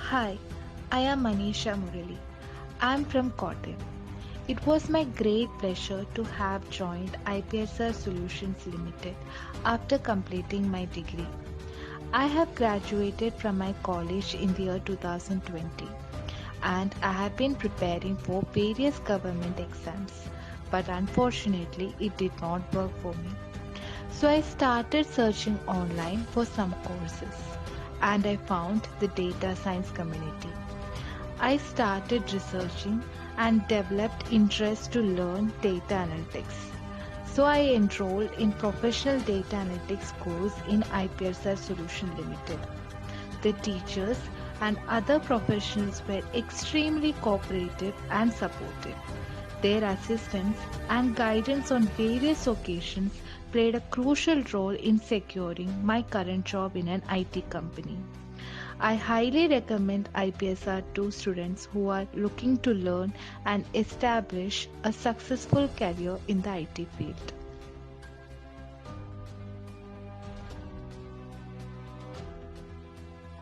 Hi, I am Maneesha Murali. I am from Kottayam. It was my great pleasure to have joined IPSR Solutions Limited after completing my degree. I have graduated from my college in the year 2020 and I have been preparing for various government exams, but unfortunately it did not work for me. So I started searching online for some courses and I found the data science community. I started researching and developed interest to learn data analytics. So I enrolled in professional data analytics course in IPSR Solution Limited. The teachers and other professionals were extremely cooperative and supportive. Their assistance and guidance on various occasions played a crucial role in securing my current job in an IT company. I highly recommend IPSR to students who are looking to learn and establish a successful career in the IT field.